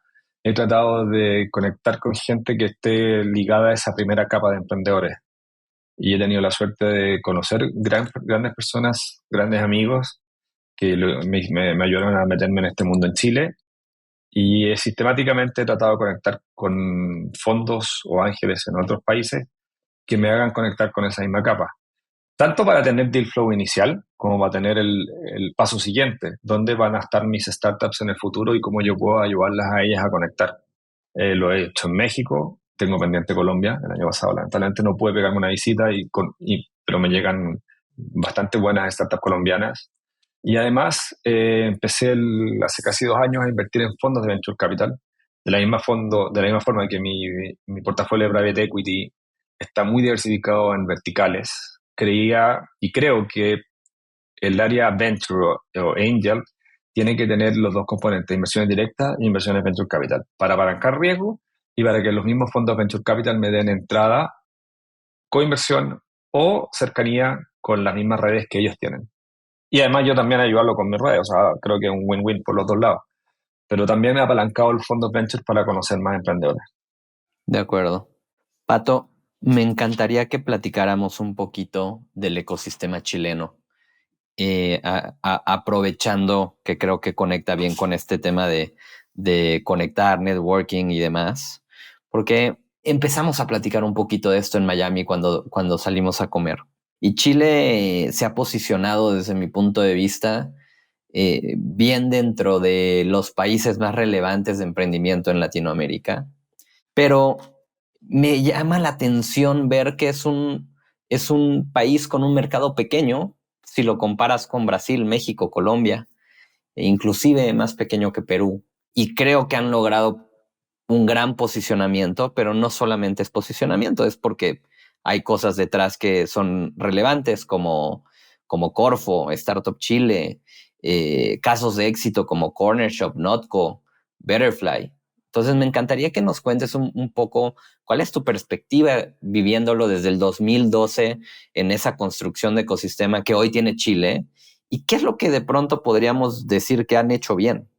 he tratado de conectar con gente que esté ligada a esa primera capa de emprendedores. Y he tenido la suerte de conocer grandes personas, grandes amigos que me ayudaron a meterme en este mundo en Chile. Y sistemáticamente he tratado de conectar con fondos o ángeles en otros países que me hagan conectar con esa misma capa. Tanto para tener deal flow inicial como para tener el paso siguiente, dónde van a estar mis startups en el futuro y cómo yo puedo ayudarlas a ellas a conectar. Lo he hecho en México, tengo pendiente Colombia, el año pasado lamentablemente no pude pegarme una visita, pero me llegan bastante buenas startups colombianas. Y además empecé hace casi 2 años a invertir en fondos de Venture Capital, de la misma forma que mi portafolio de Private Equity está muy diversificado en verticales. Creía y creo que el área Venture o Angel tiene que tener los dos componentes, inversiones directas e inversiones Venture Capital, para apalancar riesgo y para que los mismos fondos Venture Capital me den entrada, coinversión o cercanía con las mismas redes que ellos tienen. Y además yo también ayudarlo con mis redes, o sea, creo que es un win-win por los dos lados. Pero también he apalancado el fondo Venture para conocer más emprendedores.
De acuerdo. Pato, me encantaría que platicáramos un poquito del ecosistema chileno, aprovechando que creo que conecta bien con este tema de conectar, networking y demás, porque empezamos a platicar un poquito de esto en Miami cuando salimos a comer. Y Chile se ha posicionado desde mi punto de vista bien dentro de los países más relevantes de emprendimiento en Latinoamérica, pero me llama la atención ver que es un país con un mercado pequeño, si lo comparas con Brasil, México, Colombia, e inclusive más pequeño que Perú. Y creo que han logrado un gran posicionamiento, pero no solamente es posicionamiento, es porque hay cosas detrás que son relevantes como Corfo, Startup Chile, casos de éxito como Corner Shop, Notco, Betterfly. Entonces me encantaría que nos cuentes un poco cuál es tu perspectiva viviéndolo desde el 2012 en esa construcción de ecosistema que hoy tiene Chile y qué es lo que de pronto podríamos decir que han hecho bien.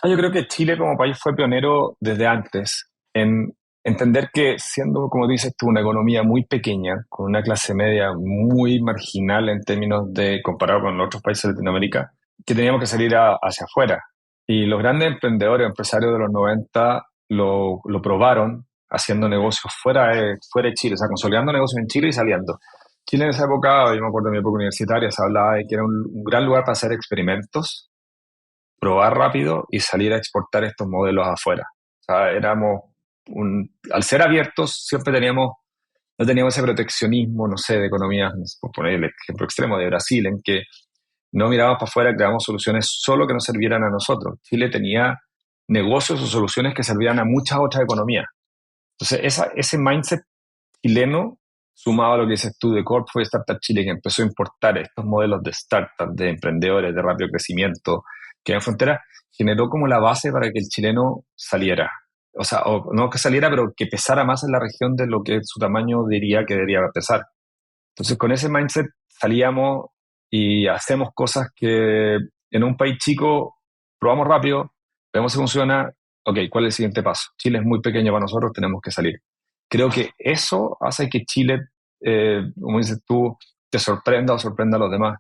Yo creo que Chile como país fue pionero desde antes en entender que siendo, como dices tú, una economía muy pequeña, con una clase media muy marginal en términos de comparado con otros países de Latinoamérica, que teníamos que salir hacia afuera. Y los grandes emprendedores, empresarios de los 90 lo probaron haciendo negocios fuera de Chile, o sea, consolidando negocios en Chile y saliendo. Chile en esa época, yo me acuerdo de mi época universitaria, se hablaba de que era un gran lugar para hacer experimentos, probar rápido y salir a exportar estos modelos afuera. O sea, al ser abiertos, siempre no teníamos ese proteccionismo, no sé, de economías, por poner el ejemplo extremo de Brasil, en que no mirábamos para afuera, creábamos soluciones solo que nos sirvieran a nosotros. Chile tenía negocios o soluciones que servían a muchas otras economías. Entonces, ese mindset chileno, sumado a lo que dices tú de Corfo y Startup Chile, que empezó a importar estos modelos de startups, de emprendedores, de rápido crecimiento, que en frontera, generó como la base para que el chileno saliera. O sea, o no que saliera, pero que pesara más en la región de lo que su tamaño diría que debería pesar. Entonces, con ese mindset salíamos y hacemos cosas que en un país chico probamos rápido, vemos si funciona, ok, ¿cuál es el siguiente paso? Chile es muy pequeño para nosotros, tenemos que salir. Creo que eso hace que Chile, como dices tú, te sorprenda o sorprenda a los demás.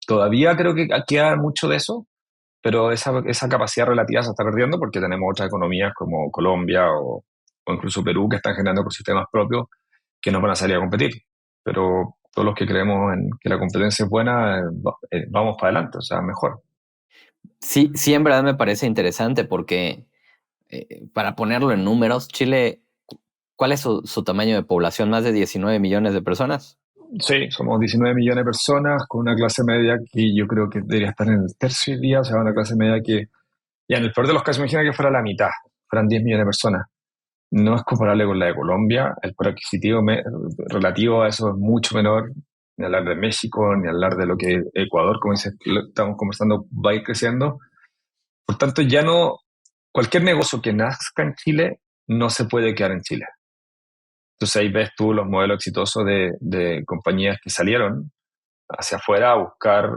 Todavía creo que queda mucho de eso, pero esa capacidad relativa se está perdiendo porque tenemos otras economías como Colombia o incluso Perú que están generando ecosistemas propios que nos van a salir a competir. Pero todos los que creemos en que la competencia es buena, vamos para adelante, o sea, mejor.
Sí, sí, en verdad me parece interesante porque para ponerlo en números, Chile, ¿cuál es su tamaño de población? ¿Más de 19 millones de personas?
Sí, somos 19 millones de personas con una clase media que yo creo que debería estar en el tercio hoy día, o sea, una clase media que, ya en el peor de los casos, imagina que fuera la mitad, fueran 10 millones de personas. No es comparable con la de Colombia, el poder adquisitivo relativo a eso es mucho menor, ni hablar de México, ni hablar de lo que Ecuador, como dice, estamos conversando, va a ir creciendo. Por tanto, ya no, cualquier negocio que nazca en Chile no se puede quedar en Chile. Entonces ahí ves tú los modelos exitosos de compañías que salieron hacia afuera a buscar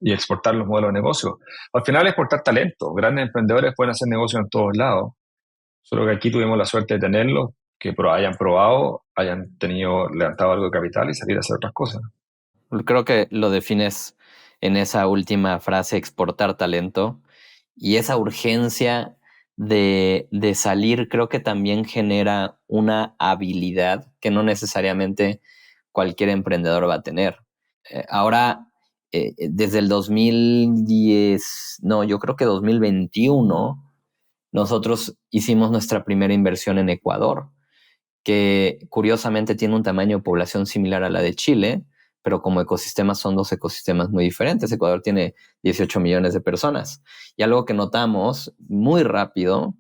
y exportar los modelos de negocio. Al final exportar talento. Grandes emprendedores pueden hacer negocios en todos lados. Solo que aquí tuvimos la suerte de tenerlos, que hayan probado, hayan tenido, levantado algo de capital y salir a hacer otras cosas.
Creo que lo defines en esa última frase, exportar talento. Y esa urgencia de salir creo que también genera una habilidad que no necesariamente cualquier emprendedor va a tener. Ahora, desde el 2010, no, yo creo que 2021, nosotros hicimos nuestra primera inversión en Ecuador, que curiosamente tiene un tamaño de población similar a la de Chile, pero como ecosistemas son dos ecosistemas muy diferentes. Ecuador tiene 18 millones de personas. Y algo que notamos muy rápido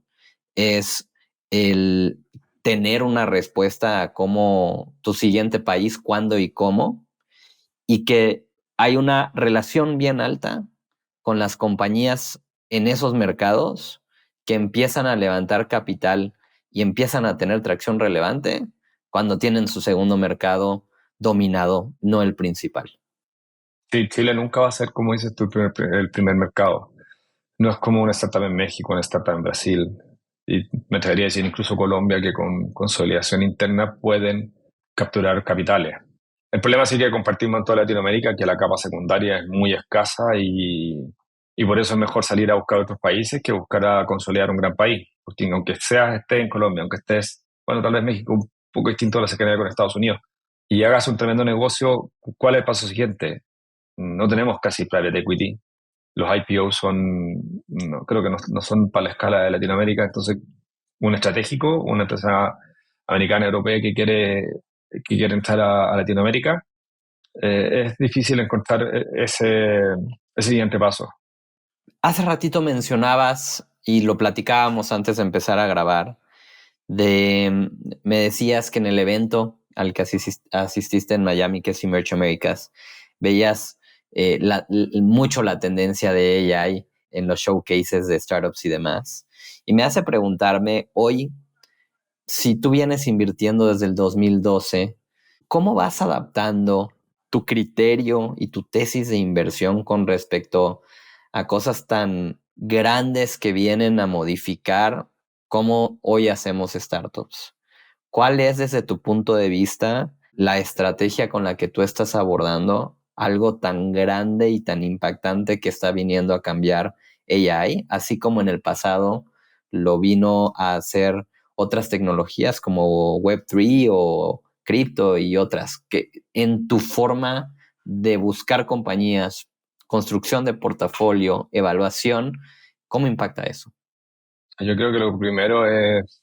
es el tener una respuesta a cómo tu siguiente país, cuándo y cómo, y que hay una relación bien alta con las compañías en esos mercados que empiezan a levantar capital y empiezan a tener tracción relevante cuando tienen su segundo mercado dominado, no el principal.
Sí, Chile nunca va a ser, como dices tú, el primer mercado. No es como una startup en México, una startup en Brasil. Y me atrevería a decir incluso Colombia, que con consolidación interna pueden capturar capitales. El problema sí que compartimos en toda Latinoamérica que la capa secundaria es muy escasa y por eso es mejor salir a buscar otros países que buscar a consolidar un gran país. Porque aunque estés en Colombia, aunque estés, bueno, tal vez México un poco distinto a la cercanía con Estados Unidos, y hagas un tremendo negocio, ¿cuál es el paso siguiente? No tenemos casi private equity. Los IPO creo que no son para la escala de Latinoamérica, entonces un estratégico, una empresa americana, europea que quiere entrar a Latinoamérica, es difícil encontrar ese siguiente paso.
Hace ratito mencionabas, y lo platicábamos antes de empezar a grabar, me decías que en el evento al que asististe en Miami, que es Emerge Americas, veías mucho la tendencia de AI en los showcases de startups y demás. Y me hace preguntarme hoy, si tú vienes invirtiendo desde el 2012, ¿cómo vas adaptando tu criterio y tu tesis de inversión con respecto a cosas tan grandes que vienen a modificar cómo hoy hacemos startups? ¿Cuál es, desde tu punto de vista, la estrategia con la que tú estás abordando algo tan grande y tan impactante que está viniendo a cambiar AI, así como en el pasado lo vino a hacer otras tecnologías como Web3 o cripto y otras, que en tu forma de buscar compañías, construcción de portafolio, evaluación, ¿cómo impacta eso?
Yo creo que lo primero es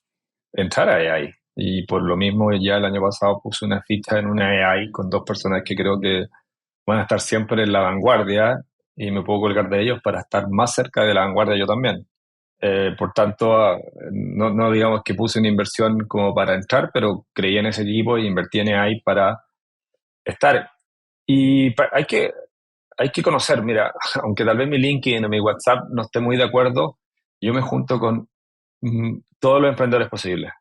entrar a AI. Y por lo mismo ya el año pasado puse una ficha en una AI con dos personas que creo que van a estar siempre en la vanguardia y me puedo colgar de ellos para estar más cerca de la vanguardia yo también. Por tanto, no digamos que puse una inversión como para entrar, pero creí en ese equipo y invertí en AI para estar. Y hay que conocer, mira, aunque tal vez mi LinkedIn o mi WhatsApp no esté muy de acuerdo, yo me junto con todos los emprendedores posibles.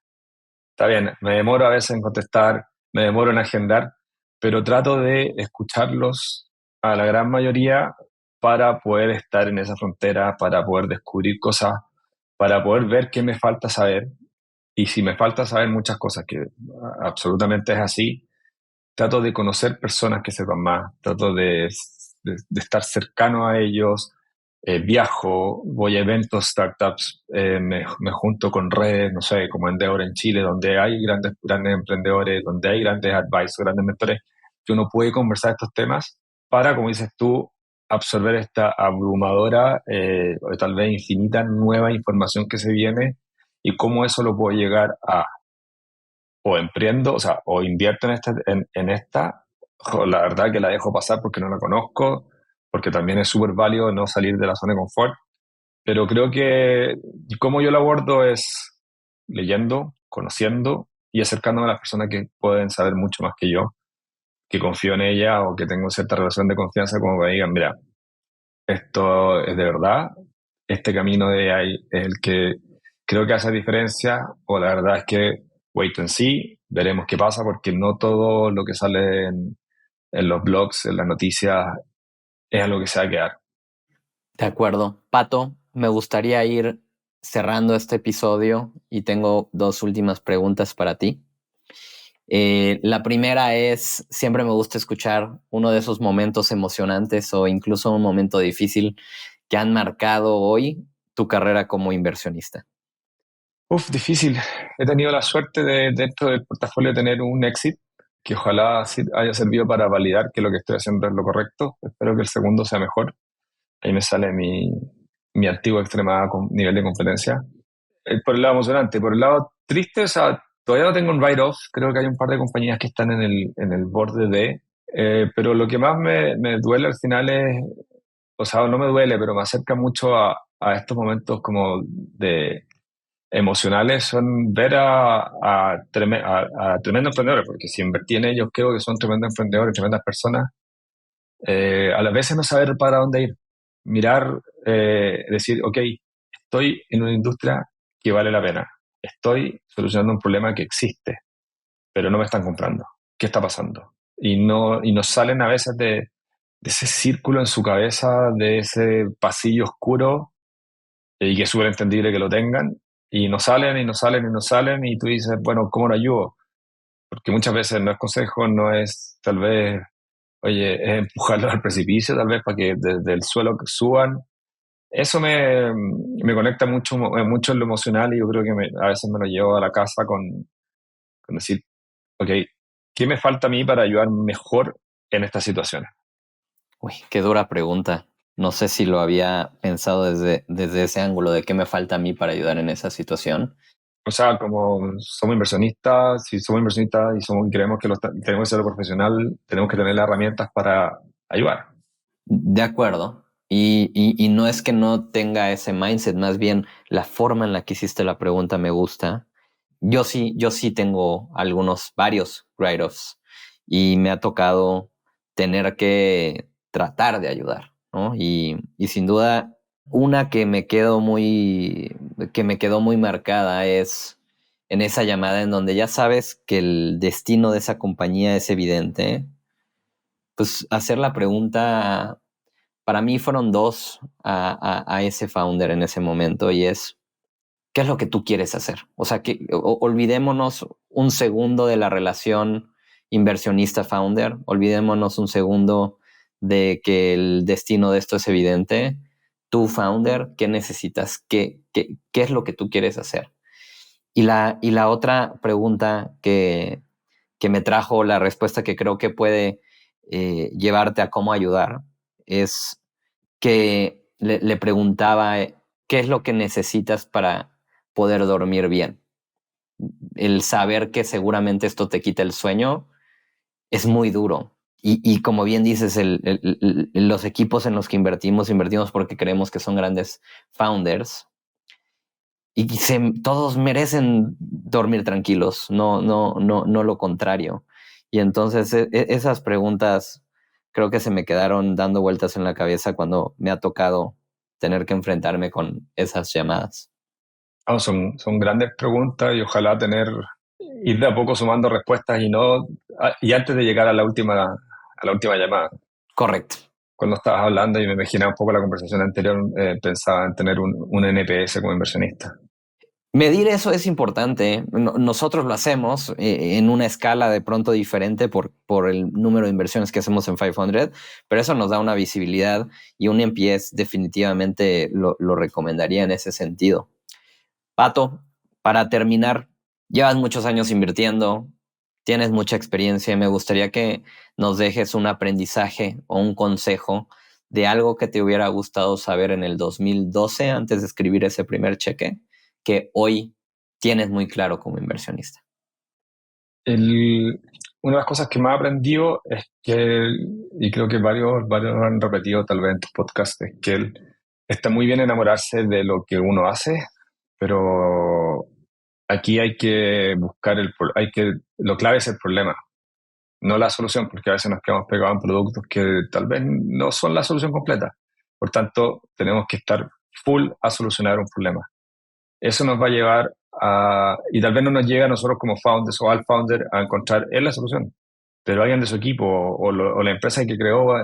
Está bien, me demoro a veces en contestar, me demoro en agendar, pero trato de escucharlos a la gran mayoría para poder estar en esa frontera, para poder descubrir cosas, para poder ver qué me falta saber. Y si me falta saber muchas cosas, que absolutamente es así, trato de conocer personas que sepan más, trato de estar cercano a ellos, viajo, voy a eventos, startups, me junto con redes, no sé, como Endeavor en Chile, donde hay grandes emprendedores, donde hay grandes advisors, grandes mentores, que uno puede conversar estos temas para, como dices tú, absorber esta abrumadora o tal vez infinita nueva información que se viene y cómo eso lo puedo llegar a o emprendo, o sea, o invierto en esta, o la verdad que la dejo pasar porque no la conozco, porque también es súper válido no salir de la zona de confort, pero creo que como yo lo abordo es leyendo, conociendo y acercándome a las personas que pueden saber mucho más que yo, que confío en ella o que tengo cierta relación de confianza como que me digan, mira, esto es de verdad, este camino de ahí es el que creo que hace diferencia, o la verdad es que wait and see, veremos qué pasa, porque no todo lo que sale en los blogs, en las noticias, es algo que se va a quedar.
De acuerdo. Pato, me gustaría ir cerrando este episodio y tengo dos últimas preguntas para ti. La primera es, siempre me gusta escuchar uno de esos momentos emocionantes o incluso un momento difícil que han marcado hoy tu carrera como inversionista.
Uf, difícil. He tenido la suerte de dentro del portafolio tener un exit que ojalá haya servido para validar que lo que estoy haciendo es lo correcto. Espero que el segundo sea mejor. Ahí me sale mi antiguo extremado nivel de competencia. Por el lado emocionante. Por el lado triste, o sea, todavía no tengo un write-off. Creo que hay un par de compañías que están en el borde de. Pero lo que más me duele al final es, o sea, no me duele, pero me acerca mucho a estos momentos como de emocionales, son ver a tremendos emprendedores, porque si invertí en ellos, creo que son tremendos emprendedores, tremendas personas. A las veces no saber para dónde ir, mirar, decir, ok, estoy en una industria que vale la pena, estoy solucionando un problema que existe, pero no me están comprando. ¿Qué está pasando? Y no salen a veces de ese círculo en su cabeza, de ese pasillo oscuro, y que es súper entendible que lo tengan, y no salen, y no salen, y no salen, y tú dices, bueno, ¿cómo lo ayudo? Porque muchas veces no es consejo, no es tal vez, oye, es empujarlos al precipicio, tal vez para que desde el suelo suban. Eso me conecta mucho, mucho en lo emocional y yo creo que a veces me lo llevo a la casa con decir, ok, ¿qué me falta a mí para ayudar mejor en estas situaciones?
Uy, qué dura pregunta. No sé si lo había pensado desde ese ángulo de qué me falta a mí para ayudar en esa situación.
O sea, como somos inversionistas, si somos inversionistas y creemos que tenemos que ser profesional, tenemos que tener las herramientas para ayudar.
De acuerdo. Y no es que no tenga ese mindset, más bien la forma en la que hiciste la pregunta me gusta. Yo sí tengo varios write-offs y me ha tocado tener que tratar de ayudar, ¿no? Y sin duda, una que me quedó muy marcada es en esa llamada en donde ya sabes que el destino de esa compañía es evidente, pues hacer la pregunta, para mí fueron dos a ese founder en ese momento y es, ¿qué es lo que tú quieres hacer? O sea, que olvidémonos un segundo de la relación inversionista-founder, olvidémonos un segundo de que el destino de esto es evidente. Tú, founder, ¿qué necesitas? ¿Qué es lo que tú quieres hacer? Y la otra pregunta que me trajo la respuesta que creo que puede llevarte a cómo ayudar es que le preguntaba, ¿qué es lo que necesitas para poder dormir bien? El saber que seguramente esto te quita el sueño es muy duro. Y como bien dices, los equipos en los que invertimos porque creemos que son grandes founders y todos merecen dormir tranquilos, no lo contrario. Y entonces esas preguntas creo que se me quedaron dando vueltas en la cabeza cuando me ha tocado tener que enfrentarme con esas llamadas.
No, son grandes preguntas y ojalá ir de a poco sumando respuestas y no, y antes de llegar a la última llamada.
Correcto.
cuando estabas hablando y me imaginaba un poco la conversación anterior, pensaba en tener un NPS como inversionista.
Medir eso es importante. Nosotros lo hacemos en una escala de pronto diferente por el número de inversiones que hacemos en 500, pero eso nos da una visibilidad y un NPS definitivamente lo recomendaría en ese sentido. Pato, para terminar, llevas muchos años invirtiendo, tienes mucha experiencia y me gustaría que nos dejes un aprendizaje o un consejo de algo que te hubiera gustado saber en el 2012 antes de escribir ese primer cheque, que hoy tienes muy claro como inversionista.
Una de las cosas que más he aprendido es que, y creo que varios lo han repetido tal vez en tus podcasts, es que está muy bien enamorarse de lo que uno hace, pero aquí hay que buscar lo clave es el problema, no la solución, porque a veces nos quedamos pegados en productos que tal vez no son la solución completa. Por tanto, tenemos que estar full a solucionar un problema. Eso nos va a llevar y tal vez no nos llegue a nosotros como founders o al founder a encontrar él la solución, pero alguien de su equipo o la empresa que creó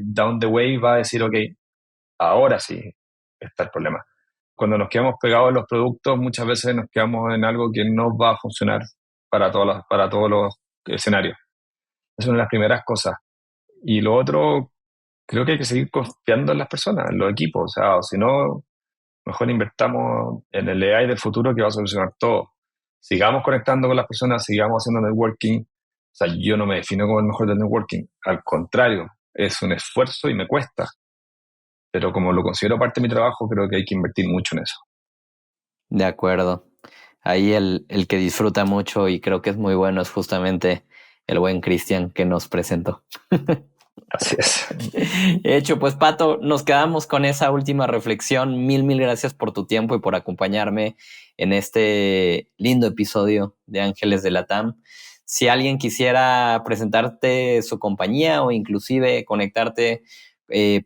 down the way va a decir, ok, ahora sí está el problema. Cuando nos quedamos pegados en los productos, muchas veces nos quedamos en algo que no va a funcionar para todos los escenarios. Esa es una de las primeras cosas. Y lo otro, creo que hay que seguir confiando en las personas, en los equipos. O sea, o si no, mejor invertamos en el AI del futuro que va a solucionar todo. Sigamos conectando con las personas, sigamos haciendo networking. O sea, yo no me defino como el mejor del networking. Al contrario, es un esfuerzo y me cuesta. Pero como lo considero parte de mi trabajo, creo que hay que invertir mucho en eso.
De acuerdo. Ahí el que disfruta mucho y creo que es muy bueno es justamente el buen Cristian que nos presentó.
Así es.
Hecho, pues Pato, nos quedamos con esa última reflexión. Mil gracias por tu tiempo y por acompañarme en este lindo episodio de Ángeles de Latam. Si alguien quisiera presentarte su compañía o inclusive conectarte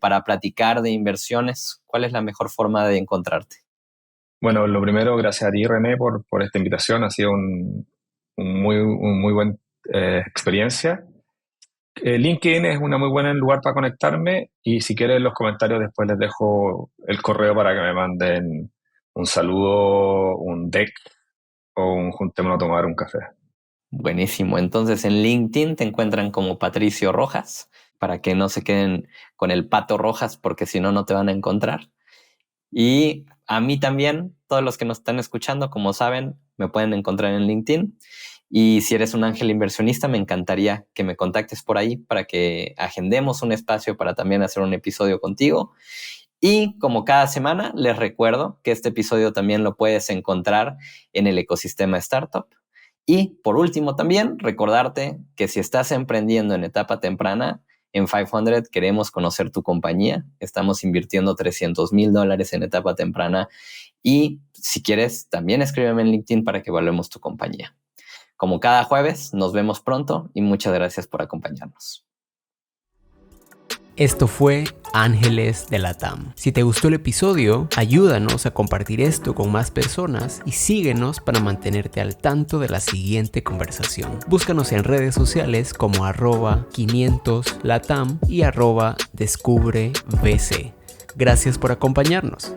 para platicar de inversiones, ¿cuál es la mejor forma de encontrarte?
Bueno, lo primero, gracias a ti, René, por esta invitación. Ha sido un muy buen experiencia. LinkedIn es una muy buena lugar para conectarme y si quieres en los comentarios después les dejo el correo para que me manden un saludo, un deck o un juntémonos a tomar un café.
Buenísimo. Entonces en LinkedIn te encuentran como Patricio Rojas para que no se queden con el Pato Rojas porque si no, no te van a encontrar. Y a mí también, todos los que nos están escuchando, como saben, me pueden encontrar en LinkedIn. Y si eres un ángel inversionista, me encantaría que me contactes por ahí para que agendemos un espacio para también hacer un episodio contigo. Y como cada semana, les recuerdo que este episodio también lo puedes encontrar en el ecosistema Startup. Y por último también, recordarte que si estás emprendiendo en etapa temprana, en 500 queremos conocer tu compañía. Estamos invirtiendo $300,000 en etapa temprana. Y si quieres, también escríbeme en LinkedIn para que evaluemos tu compañía. Como cada jueves, nos vemos pronto y muchas gracias por acompañarnos.
Esto fue Ángeles de Latam. Si te gustó el episodio, ayúdanos a compartir esto con más personas y síguenos para mantenerte al tanto de la siguiente conversación. Búscanos en redes sociales como @500latam y @descubrebc. Gracias por acompañarnos.